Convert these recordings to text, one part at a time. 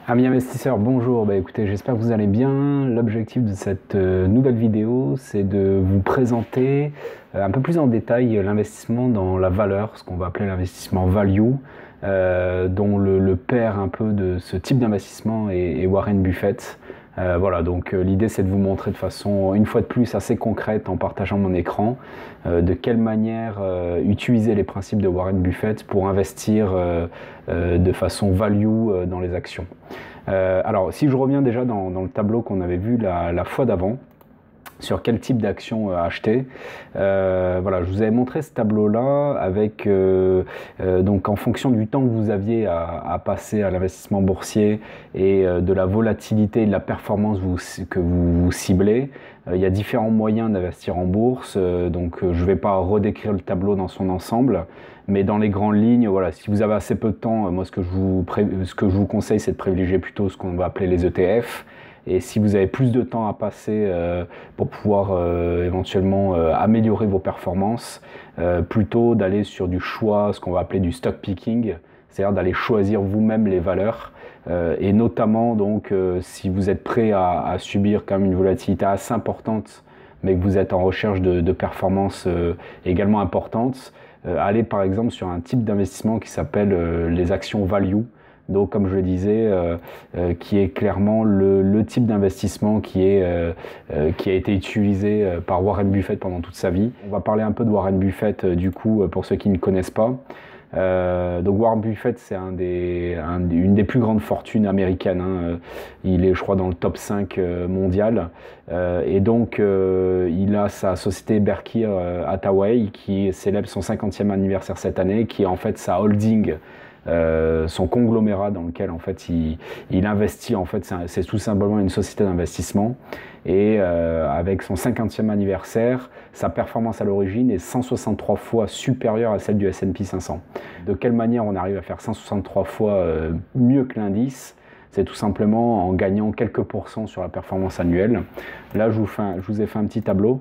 Amis investisseurs, bonjour. Écoutez, j'espère que vous allez bien. L'objectif de cette nouvelle vidéo, c'est de vous présenter un peu plus en détail l'investissement dans la valeur, ce qu'on va appeler l'investissement value, dont le père un peu de ce type d'investissement est Warren Buffett. Voilà, donc l'idée c'est de vous montrer de façon, une fois de plus, assez concrète en partageant mon écran, de quelle manière utiliser les principes de Warren Buffett pour investir de façon value dans les actions. Alors, si je reviens déjà dans le tableau qu'on avait vu la fois d'avant, sur quel type d'action acheter. Voilà, je vous avais montré ce tableau-là avec donc en fonction du temps que vous aviez à passer à l'investissement boursier et de la volatilité et de la performance que vous ciblez. Il y a différents moyens d'investir en bourse, donc je ne vais pas redécrire le tableau dans son ensemble, mais dans les grandes lignes, voilà, si vous avez assez peu de temps, moi ce que je vous conseille, c'est de privilégier plutôt ce qu'on va appeler les ETF. Et si vous avez plus de temps à passer pour pouvoir éventuellement améliorer vos performances, plutôt d'aller sur du choix, ce qu'on va appeler du stock picking, c'est-à-dire d'aller choisir vous-même les valeurs, et notamment donc si vous êtes prêt à subir quand même une volatilité assez importante, mais que vous êtes en recherche de performances également importantes, allez par exemple sur un type d'investissement qui s'appelle les actions value. Donc, comme je le disais, qui est clairement le type d'investissement qui a été utilisé par Warren Buffett pendant toute sa vie. On va parler un peu de Warren Buffett, du coup, pour ceux qui ne connaissent pas. Donc Warren Buffett, c'est une des plus grandes fortunes américaines, hein. Il est, je crois, dans le top 5 mondial. Et donc, il a sa société Berkshire Hathaway qui célèbre son 50e anniversaire cette année, qui est en fait sa holding, son conglomérat dans lequel en fait il investit. En fait, c'est tout simplement une société d'investissement. Et avec son 50e anniversaire, sa performance à l'origine est 163 fois supérieure à celle du S&P 500. De quelle manière on arrive à faire 163 fois mieux que l'indice? C'est tout simplement en gagnant quelques pourcents sur la performance annuelle. Là, je vous ai fait un petit tableau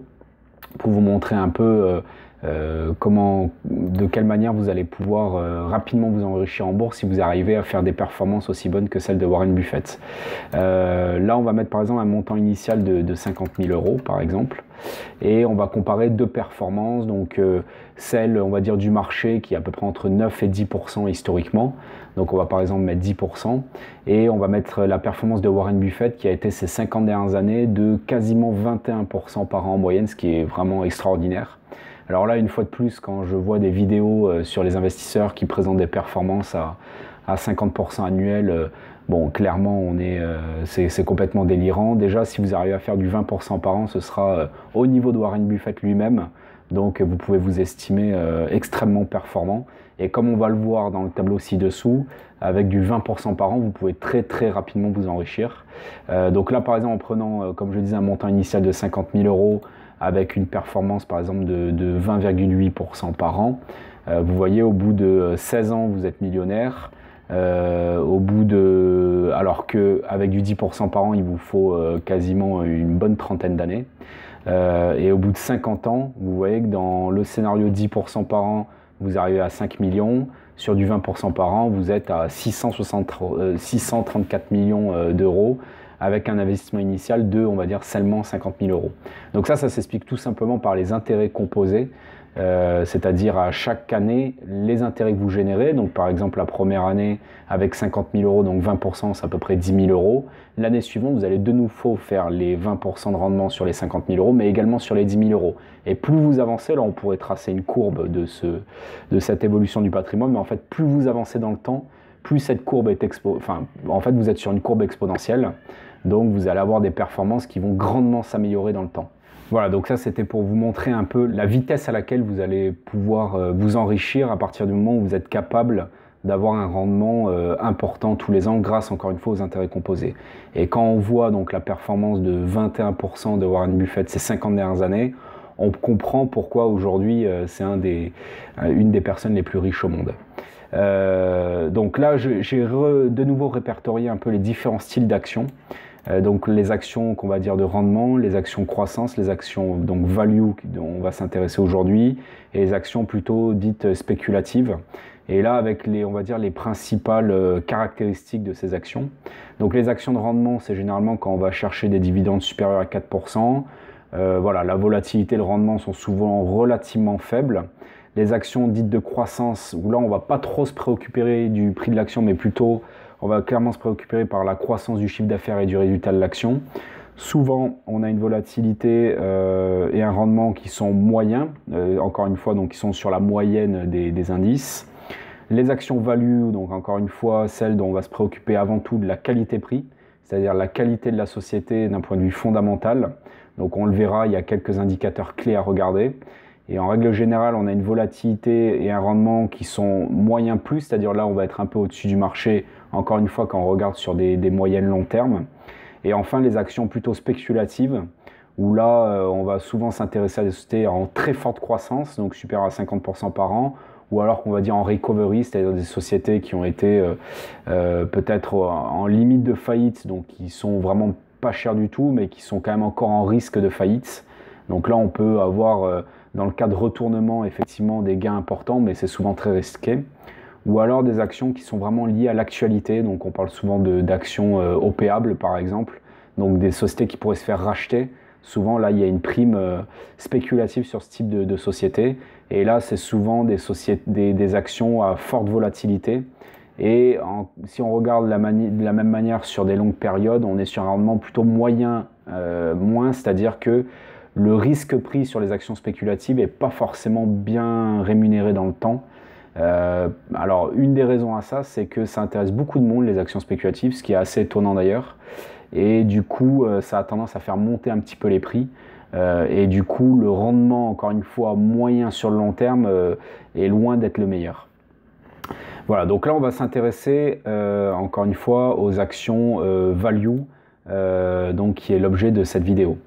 pour vous montrer un peu de quelle manière vous allez pouvoir rapidement vous enrichir en bourse si vous arrivez à faire des performances aussi bonnes que celles de Warren Buffett. Là, on va mettre par exemple un montant initial de 50 000 euros par exemple, et on va comparer deux performances, donc celle, on va dire, du marché qui est à peu près entre 9 et 10% historiquement. Donc on va par exemple mettre 10%, et on va mettre la performance de Warren Buffett qui a été ces 50 dernières années de quasiment 21% par an en moyenne, ce qui est vraiment extraordinaire. Alors là, une fois de plus, quand je vois des vidéos sur les investisseurs qui présentent des performances à 50% annuels, bon, clairement, c'est complètement délirant. Déjà, si vous arrivez à faire du 20% par an, ce sera au niveau de Warren Buffett lui-même. Donc, vous pouvez vous estimer extrêmement performant. Et comme on va le voir dans le tableau ci-dessous, avec du 20% par an, vous pouvez très très rapidement vous enrichir. Donc là, par exemple, en prenant, comme je disais, un montant initial de 50 000 euros, avec une performance par exemple de 20,8% par an, vous voyez, au bout de 16 ans, vous êtes millionnaire. Alors qu'avec du 10% par an, il vous faut quasiment une bonne trentaine d'années. Et au bout de 50 ans, vous voyez que dans le scénario 10% par an, vous arrivez à 5 millions. Sur du 20% par an, vous êtes à 634 millions d'euros, avec un investissement initial de, on va dire, seulement 50 000 euros. Donc ça s'explique tout simplement par les intérêts composés, c'est-à-dire à chaque année, les intérêts que vous générez. Donc par exemple, la première année, avec 50 000 euros, donc 20%, c'est à peu près 10 000 euros. L'année suivante, vous allez de nouveau faire les 20% de rendement sur les 50 000 euros, mais également sur les 10 000 euros. Et plus vous avancez, là on pourrait tracer une courbe de cette évolution du patrimoine, mais en fait, plus vous avancez dans le temps, plus cette courbe est en fait, vous êtes sur une courbe exponentielle. Donc vous allez avoir des performances qui vont grandement s'améliorer dans le temps. Voilà, donc ça c'était pour vous montrer un peu la vitesse à laquelle vous allez pouvoir vous enrichir à partir du moment où vous êtes capable d'avoir un rendement important tous les ans grâce encore une fois aux intérêts composés. Et quand on voit donc la performance de 21% de Warren Buffett ces 50 dernières années, on comprend pourquoi aujourd'hui c'est une des personnes les plus riches au monde. Donc là, j'ai de nouveau répertorié un peu les différents styles d'actions. Donc les actions qu'on va dire de rendement, les actions croissance, les actions donc value dont on va s'intéresser aujourd'hui, et les actions plutôt dites spéculatives. Et là, avec on va dire les principales caractéristiques de ces actions. Donc les actions de rendement, c'est généralement quand on va chercher des dividendes supérieurs à 4%. Voilà, la volatilité et le rendement sont souvent relativement faibles. Les actions dites de croissance, où là on ne va pas trop se préoccuper du prix de l'action, mais plutôt on va clairement se préoccuper par la croissance du chiffre d'affaires et du résultat de l'action. Souvent, on a une volatilité et un rendement qui sont moyens, encore une fois, donc qui sont sur la moyenne des indices. Les actions value, donc encore une fois, celles dont on va se préoccuper avant tout de la qualité-prix, c'est-à-dire la qualité de la société d'un point de vue fondamental. Donc on le verra, il y a quelques indicateurs clés à regarder. Et en règle générale, on a une volatilité et un rendement qui sont moyens plus, c'est-à-dire là, on va être un peu au-dessus du marché, encore une fois, quand on regarde sur des moyennes long terme. Et enfin, les actions plutôt spéculatives, où là, on va souvent s'intéresser à des sociétés en très forte croissance, donc supérieure à 50% par an, ou alors qu'on va dire en recovery, c'est-à-dire des sociétés qui ont été peut-être en limite de faillite, donc qui sont vraiment pas chères du tout, mais qui sont quand même encore en risque de faillite. Donc là, on peut avoir, dans le cas de retournement, effectivement des gains importants, mais c'est souvent très risqué. Ou alors des actions qui sont vraiment liées à l'actualité, donc on parle souvent d'actions opéables par exemple, donc des sociétés qui pourraient se faire racheter. Souvent là il y a une prime spéculative sur ce type de société, et là c'est souvent des actions à forte volatilité, et si on regarde de la même manière sur des longues périodes, on est sur un rendement plutôt moyen, c'est-à-dire que le risque pris sur les actions spéculatives n'est pas forcément bien rémunéré dans le temps. Alors une des raisons à ça, c'est que ça intéresse beaucoup de monde, les actions spéculatives, ce qui est assez étonnant d'ailleurs, et du coup ça a tendance à faire monter un petit peu les prix, et du coup le rendement, encore une fois moyen sur le long terme, est loin d'être le meilleur. Voilà, donc là on va s'intéresser encore une fois aux actions value, donc qui est l'objet de cette vidéo.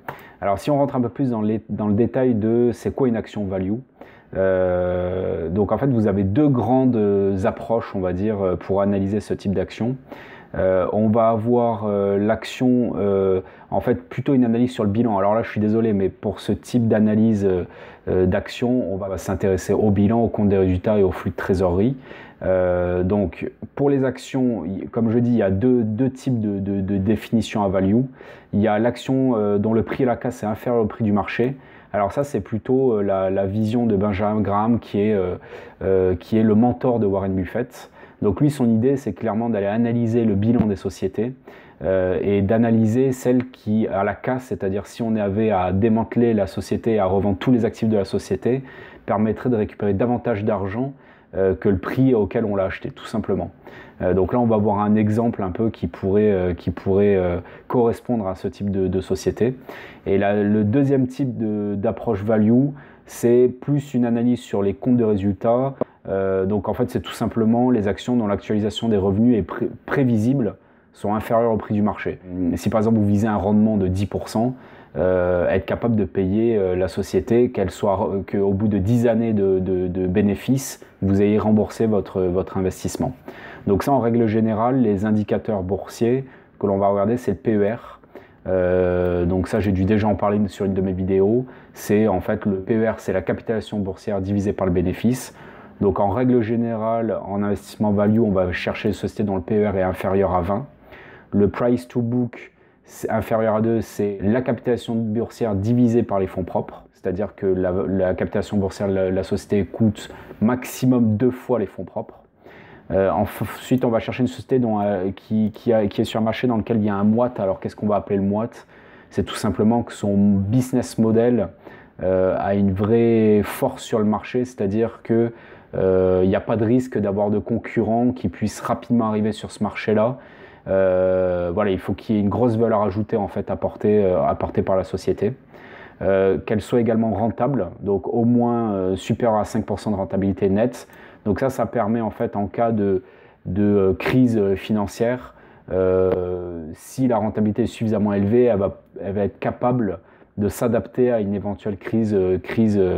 Alors si on rentre un peu plus dans le détail de c'est quoi une action value, donc en fait vous avez deux grandes approches, on va dire, pour analyser ce type d'action. On va avoir l'action, en fait plutôt une analyse sur le bilan. Alors là je suis désolé, mais pour ce type d'analyse d'action, on va s'intéresser au bilan, au compte des résultats et au flux de trésorerie. Donc pour les actions, comme je dis, il y a deux types de définitions à value. Il y a l'action dont le prix à la casse est inférieur au prix du marché. Alors ça c'est plutôt la vision de Benjamin Graham qui est le mentor de Warren Buffett. Donc lui, son idée, c'est clairement d'aller analyser le bilan des sociétés et d'analyser celle qui a la casse, c'est-à-dire si on avait à démanteler la société et à revendre tous les actifs de la société, permettrait de récupérer davantage d'argent que le prix auquel on l'a acheté, tout simplement. Donc là, on va voir un exemple un peu qui pourrait correspondre à ce type de société. Et là, le deuxième type d'approche value, c'est plus une analyse sur les comptes de résultats. Donc en fait, c'est tout simplement les actions dont l'actualisation des revenus est prévisible sont inférieures au prix du marché. Si par exemple vous visez un rendement de 10%, être capable de payer la société, qu'au bout de 10 années de bénéfices, vous ayez remboursé votre investissement. Donc ça, en règle générale, les indicateurs boursiers que l'on va regarder, c'est le PER. Donc ça, j'ai dû déjà en parler sur une de mes vidéos. C'est en fait le PER, c'est la capitalisation boursière divisée par le bénéfice. Donc en règle générale, en investissement value, on va chercher une société dont le PER est inférieur à 20. Le price to book, inférieur à 2, c'est la capitalisation boursière divisée par les fonds propres. C'est-à-dire que la capitalisation boursière de la société coûte maximum 2 fois les fonds propres. Ensuite, on va chercher une société qui est sur un marché dans lequel il y a un moat. Alors qu'est-ce qu'on va appeler le moat? C'est tout simplement que son business model a une vraie force sur le marché, c'est-à-dire que il n'y a pas de risque d'avoir de concurrents qui puissent rapidement arriver sur ce marché-là. Voilà, il faut qu'il y ait une grosse valeur ajoutée en fait apportée par la société. Qu'elle soit également rentable, donc au moins supérieure à 5% de rentabilité nette. Donc ça permet en fait en cas de crise financière, si la rentabilité est suffisamment élevée, elle va être capable de s'adapter à une éventuelle crise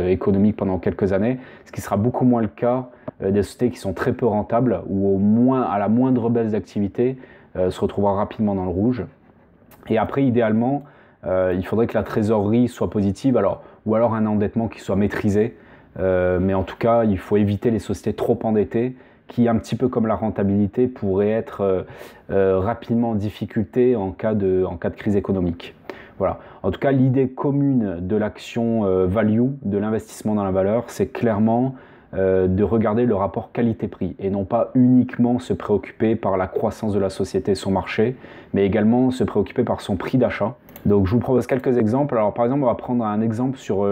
économique pendant quelques années, ce qui sera beaucoup moins le cas des sociétés qui sont très peu rentables ou au moins à la moindre baisse d'activité se retrouvera rapidement dans le rouge. Et après, idéalement, il faudrait que la trésorerie soit positive, ou alors un endettement qui soit maîtrisé. mais en tout cas, il faut éviter les sociétés trop endettées qui, un petit peu comme la rentabilité, pourraient être rapidement en difficulté en cas de crise économique. Voilà. En tout cas, l'idée commune de l'action value, de l'investissement dans la valeur, c'est clairement de regarder le rapport qualité-prix et non pas uniquement se préoccuper par la croissance de la société et son marché, mais également se préoccuper par son prix d'achat. Donc je vous propose quelques exemples. Alors par exemple, on va prendre un exemple sur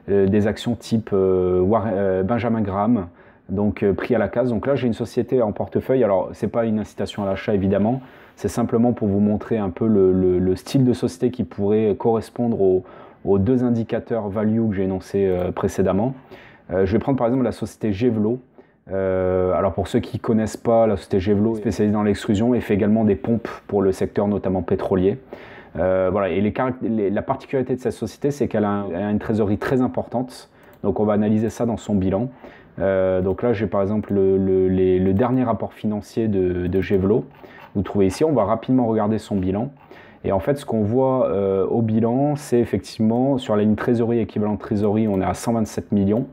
des actions type Benjamin Graham, donc prix à la case. Donc là, j'ai une société en portefeuille. Alors c'est pas une incitation à l'achat évidemment, c'est simplement pour vous montrer un peu le style de société qui pourrait correspondre aux deux indicateurs value que j'ai énoncés précédemment. Je vais prendre par exemple la société Gévelo. Alors pour ceux qui ne connaissent pas, la société Gévelo est spécialisée dans l'extrusion et fait également des pompes pour le secteur notamment pétrolier. Voilà. Et la particularité de cette société, c'est qu'elle a une trésorerie très importante. Donc on va analyser ça dans son bilan. Donc là, j'ai par exemple le dernier rapport financier de Gévelo. Vous trouvez ici, on va rapidement regarder son bilan. Et en fait, ce qu'on voit au bilan, c'est effectivement sur la ligne trésorerie, équivalent trésorerie, on est à 127 millions.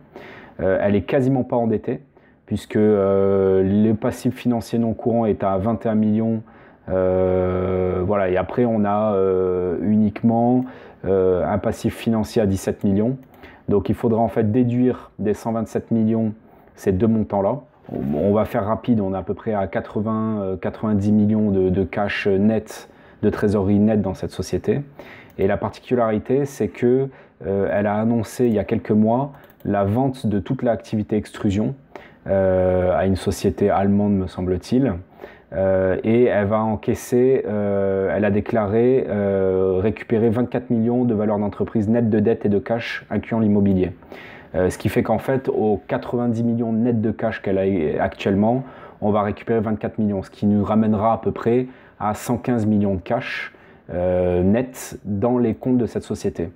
Elle est quasiment pas endettée, puisque le passif financier non courant est à 21 millions. Voilà, et après, on a uniquement un passif financier à 17 millions. Donc, il faudra en fait déduire des 127 millions ces deux montants-là. On va faire rapide, on est à peu près à 90 millions de cash net, de trésorerie nette dans cette société. Et la particularité, c'est que elle a annoncé il y a quelques mois la vente de toute l'activité extrusion à une société allemande, me semble-t-il. Et elle va encaisser, elle a déclaré récupérer 24 millions de valeur d'entreprise nette de dette et de cash, incluant l'immobilier. Ce qui fait qu'en fait, aux 90 millions net de cash qu'elle a actuellement, on va récupérer 24 millions, ce qui nous ramènera à peu près à 115 millions de cash net dans les comptes de cette société.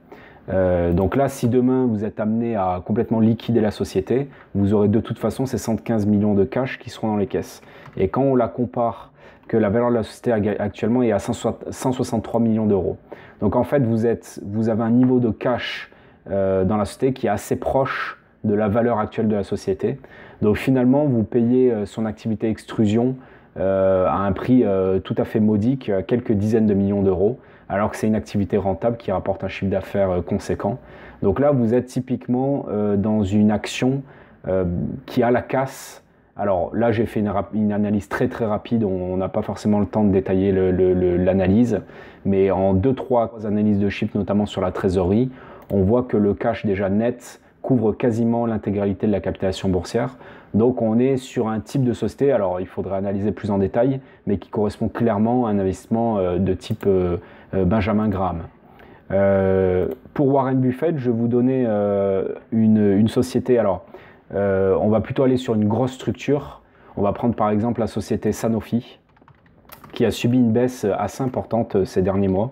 Donc là, si demain vous êtes amené à complètement liquider la société, vous aurez de toute façon ces 115 millions de cash qui seront dans les caisses. Et quand on la compare, que la valeur de la société actuellement est à 163 millions d'euros. Donc en fait, vous avez un niveau de cash dans la société qui est assez proche de la valeur actuelle de la société. Donc finalement, vous payez son activité extrusion à un prix tout à fait modique, quelques dizaines de millions d'euros, alors que c'est une activité rentable qui rapporte un chiffre d'affaires conséquent. Donc là, vous êtes typiquement dans une action qui a la casse. Alors là, j'ai fait une analyse très rapide, on n'a pas forcément le temps de détailler l'analyse, mais en 2-3 analyses de chiffres, notamment sur la trésorerie, on voit que le cash déjà net couvre quasiment l'intégralité de la capitalisation boursière. Donc on est sur un type de société, alors il faudrait analyser plus en détail, mais qui correspond clairement à un investissement de type Benjamin Graham. Pour Warren Buffett, je vais vous donner une société. Alors, on va plutôt aller sur une grosse structure. On va prendre par exemple la société Sanofi, qui a subi une baisse assez importante ces derniers mois.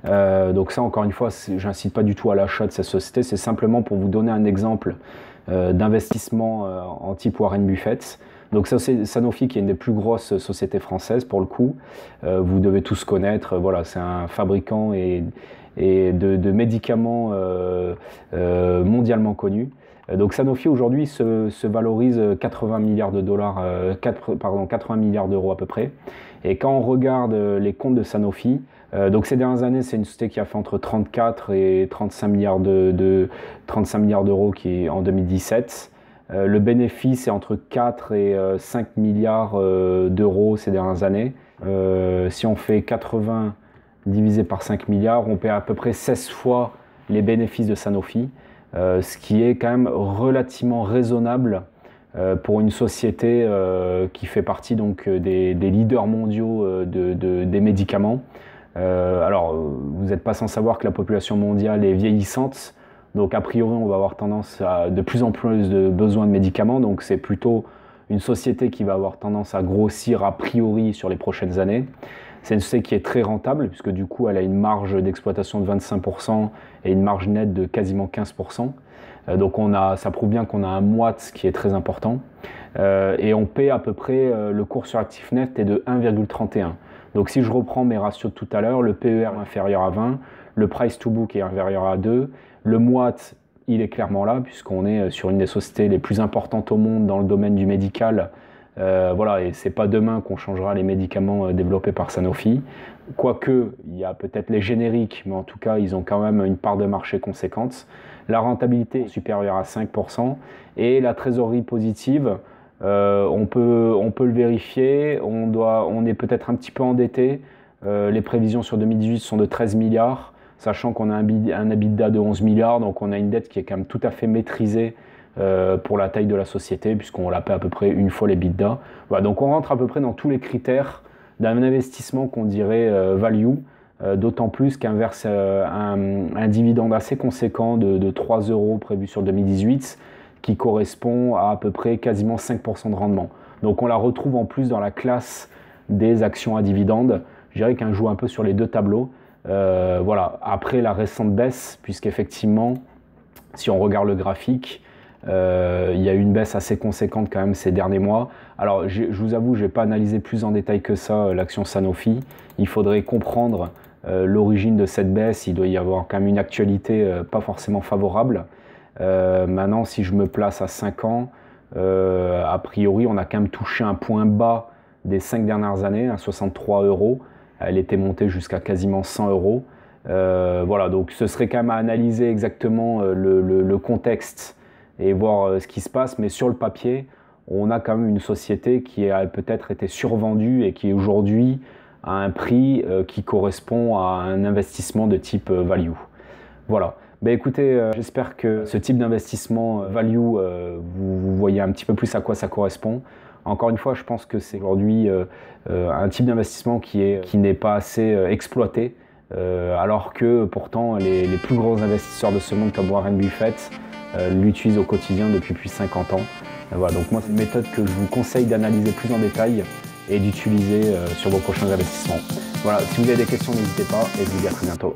Donc ça, encore une fois, j'incite pas du tout à l'achat de cette société, c'est simplement pour vous donner un exemple d'investissement en type Warren Buffett. Donc ça, c'est Sanofi qui est une des plus grosses sociétés françaises pour le coup. Vous devez tous connaître, voilà, c'est un fabricant de médicaments mondialement connu. Donc Sanofi aujourd'hui se valorise 80 milliards de dollars, 80 milliards d'euros à peu près. Et quand on regarde les comptes de Sanofi, donc ces dernières années, c'est une société qui a fait entre 34 et 35 milliards d'euros en 2017. Le bénéfice est entre 4 et 5 milliards d'euros ces dernières années. Si on fait 80 divisé par 5 milliards, on paie à peu près 16 fois les bénéfices de Sanofi, ce qui est quand même relativement raisonnable pour une société qui fait partie donc des leaders mondiaux des médicaments. Alors, vous n'êtes pas sans savoir que la population mondiale est vieillissante, donc a priori on va avoir tendance à de plus en plus de besoins de médicaments, donc c'est plutôt une société qui va avoir tendance à grossir a priori sur les prochaines années. C'est une société qui est très rentable, puisque du coup elle a une marge d'exploitation de 25% et une marge nette de quasiment 15%. Donc ça prouve bien qu'on a un MOAT qui est très important. Et on paie à peu près, le cours sur actif net est de 1,31. Donc si je reprends mes ratios de tout à l'heure, le PER est inférieur à 20, le price to book est inférieur à 2, le MOAT il est clairement là, puisqu'on est sur une des sociétés les plus importantes au monde dans le domaine du médical. Voilà, et c'est pas demain qu'on changera les médicaments développés par Sanofi. Quoique, il y a peut-être les génériques, mais en tout cas, ils ont quand même une part de marché conséquente. La rentabilité est supérieure à 5% et la trésorerie positive, on peut le vérifier. On est peut-être un petit peu endetté. Les prévisions sur 2018 sont de 13 milliards, sachant qu'on a un EBITDA de 11 milliards, donc on a une dette qui est quand même tout à fait maîtrisée pour la taille de la société, puisqu'on la paie à peu près une fois l'EBITDA. Voilà, donc on rentre à peu près dans tous les critères d'un investissement qu'on dirait value, d'autant plus qu'un verse un dividende assez conséquent de 3 € prévu sur 2018, qui correspond à peu près quasiment 5% de rendement. Donc on la retrouve en plus dans la classe des actions à dividendes. Je dirais qu'un joue un peu sur les deux tableaux. Voilà. Après la récente baisse, puisqu'effectivement, si on regarde le graphique, il y a eu une baisse assez conséquente quand même ces derniers mois. Alors je vous avoue, je n'ai pas analysé plus en détail que ça l'action Sanofi. Il faudrait comprendre l'origine de cette baisse. Il doit y avoir quand même une actualité pas forcément favorable. Maintenant, si je me place à 5 ans, a priori, on a quand même touché un point bas des 5 dernières années, à 63 €. Elle était montée jusqu'à quasiment 100 €. Voilà, donc ce serait quand même à analyser exactement le contexte et voir ce qui se passe. Mais sur le papier, on a quand même une société qui a peut-être été survendue et qui aujourd'hui a un prix qui correspond à un investissement de type value. Voilà. Ben écoutez, j'espère que ce type d'investissement value, vous voyez un petit peu plus à quoi ça correspond. Encore une fois, je pense que c'est aujourd'hui un type d'investissement qui n'est pas assez exploité, alors que pourtant les plus gros investisseurs de ce monde comme Warren Buffett l'utilisent au quotidien depuis plus de 50 ans. Voilà, donc moi c'est une méthode que je vous conseille d'analyser plus en détail et d'utiliser sur vos prochains investissements. Voilà, si vous avez des questions, n'hésitez pas et je vous dis à très bientôt.